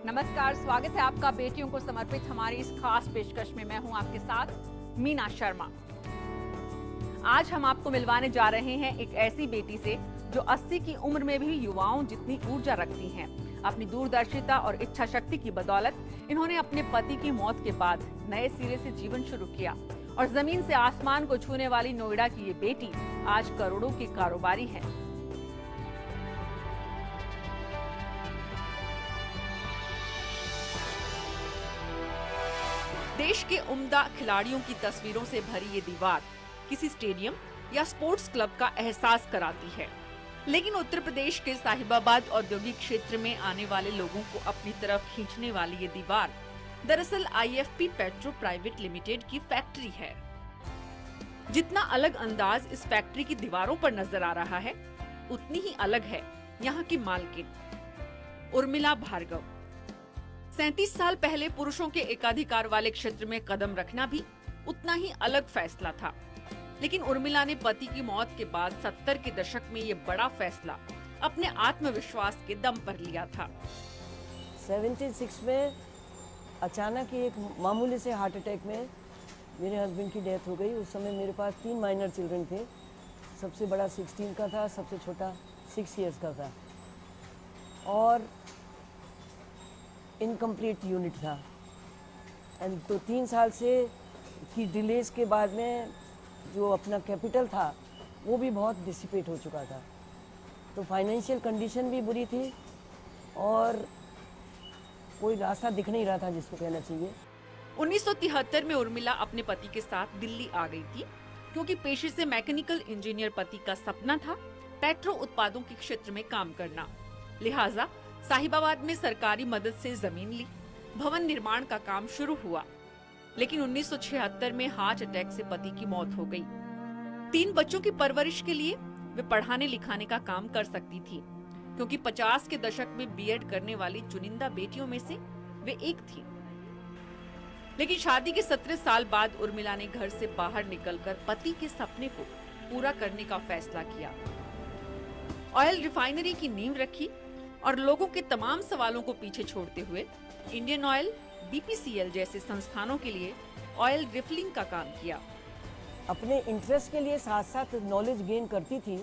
नमस्कार, स्वागत है आपका बेटियों को समर्पित हमारी इस खास पेशकश में। मैं हूं आपके साथ मीना शर्मा। आज हम आपको मिलवाने जा रहे हैं एक ऐसी बेटी से जो 80 की उम्र में भी युवाओं जितनी ऊर्जा रखती हैं। अपनी दूरदर्शिता और इच्छा शक्ति की बदौलत इन्होंने अपने पति की मौत के बाद नए सिरे से जीवन शुरू किया और जमीन से आसमान को छूने वाली नोएडा की ये बेटी आज करोड़ों की कारोबारी है। देश के उम्दा खिलाड़ियों की तस्वीरों से भरी ये दीवार किसी स्टेडियम या स्पोर्ट्स क्लब का एहसास कराती है, लेकिन उत्तर प्रदेश के साहिबाबाद औद्योगिक क्षेत्र में आने वाले लोगों को अपनी तरफ खींचने वाली ये दीवार दरअसल IFP पेट्रो प्राइवेट लिमिटेड की फैक्ट्री है। जितना अलग अंदाज इस फैक्ट्री की दीवारों पर नजर आ रहा है, उतनी ही अलग है यहाँ की मालकिन उर्मिला भार्गव। 37 साल पहले पुरुषों के एकाधिकार वाले क्षेत्र में कदम रखना भी उतना ही अलग फैसला था, लेकिन उर्मिला ने पति की मौत के बाद 70 के दशक में ये बड़ा फैसला अपने आत्मविश्वास के दम पर लिया था। 76 में अचानक ही एक मामूली से हार्ट अटैक में मेरे हस्बैंड की डेथ हो गई। उस समय मेरे पास 3 माइनर चिल्ड्रन थे। सबसे बड़ा 16 का था, सबसे छोटा 6 इयर्स का था और इनकम्प्लीट यूनिट था। एंड तो 3 साल से की डिलेज के बाद में जो अपना कैपिटल था वो भी बहुत डिसिपेट हो चुका था, तो फाइनेंशियल कंडीशन भी बुरी थी और कोई रास्ता दिख नहीं रहा था जिसको कहना चाहिए। 1973 में उर्मिला अपने पति के साथ दिल्ली आ गई थी, क्योंकि पेशे से मैकेनिकल इंजीनियर पति का सपना था पेट्रो उत्पादों के क्षेत्र में काम करना। लिहाजा साहिबाबाद में सरकारी मदद से जमीन ली, भवन निर्माण का काम शुरू हुआ, लेकिन 1976 में हार्ट अटैक से पति की मौत हो गई। 3 बच्चों की परवरिश के लिए वे पढ़ाने लिखाने का काम कर सकती थी, क्योंकि 50 के दशक में B.Ed करने वाली चुनिंदा बेटियों में से वे एक थी। लेकिन शादी के 17 साल बाद उर्मिला ने घर से बाहर निकलकर पति के सपने को पूरा करने का फैसला किया। ऑयल रिफाइनरी की नींव रखी और लोगों के तमाम सवालों को पीछे छोड़ते हुए इंडियन ऑयल, BPCL जैसे संस्थानों के लिए ऑयल रिफिलिंग का काम किया। अपने इंटरेस्ट के लिए साथ साथ नॉलेज गेन करती थी,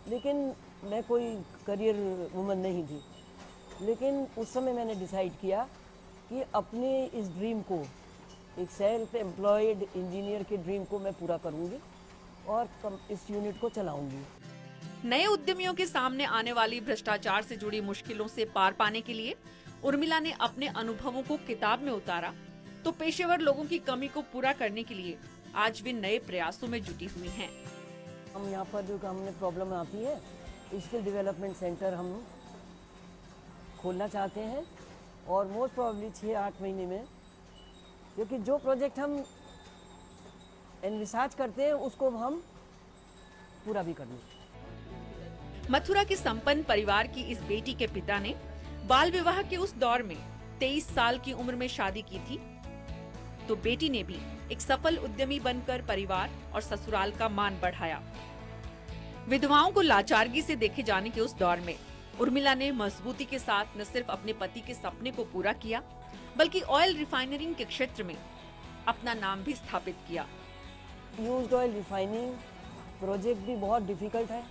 लेकिन मैं कोई करियर वुमन नहीं थी। लेकिन उस समय मैंने डिसाइड किया कि अपने इस ड्रीम को, एक सेल्फ एम्प्लॉयड इंजीनियर के ड्रीम को मैं पूरा करूंगी और इस यूनिट को चलाऊंगी। नए उद्यमियों के सामने आने वाली भ्रष्टाचार से जुड़ी मुश्किलों से पार पाने के लिए उर्मिला ने अपने अनुभवों को किताब में उतारा, तो पेशेवर लोगों की कमी को पूरा करने के लिए आज वे नए प्रयासों में जुटी हुई हैं। हम यहाँ पर जो हमने प्रॉब्लम आती है, स्किल डेवलपमेंट सेंटर हम खोलना चाहते हैं और मोस्ट प्रोबेबली 6-8 महीने में, क्योंकि जो प्रोजेक्ट हम एनविसाज करते हैं उसको हम पूरा भी करना। मथुरा के संपन्न परिवार की इस बेटी के पिता ने बाल विवाह के उस दौर में 23 साल की उम्र में शादी की थी, तो बेटी ने भी एक सफल उद्यमी बनकर परिवार और ससुराल का मान बढ़ाया। विधवाओं को लाचारगी से देखे जाने के उस दौर में उर्मिला ने मजबूती के साथ न सिर्फ अपने पति के सपने को पूरा किया, बल्कि ऑयल रिफाइनरिंग के क्षेत्र में अपना नाम भी स्थापित किया। यूज्ड ऑयल रिफाइनिंग प्रोजेक्ट भी बहुत डिफिकल्ट है,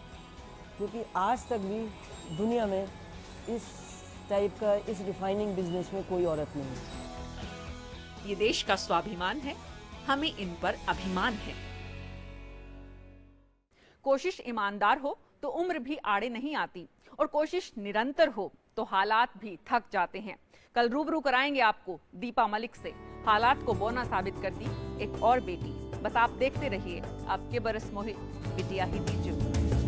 क्योंकि आज तक भी दुनिया में इस टाइप का, इस रिफाइनिंग बिजनेस में कोई औरत नहीं है। ये देश का स्वाभिमान है, हमें इन पर अभिमान है। कोशिश ईमानदार हो तो उम्र भी आड़े नहीं आती, और कोशिश निरंतर हो तो हालात भी थक जाते हैं। कल रूबरू कराएंगे आपको दीपा मलिक से, हालात को बौना साबित करती एक और बेटी। बस आप देखते रहिए आपके बरस मोहित बिटिया ही दीजिए।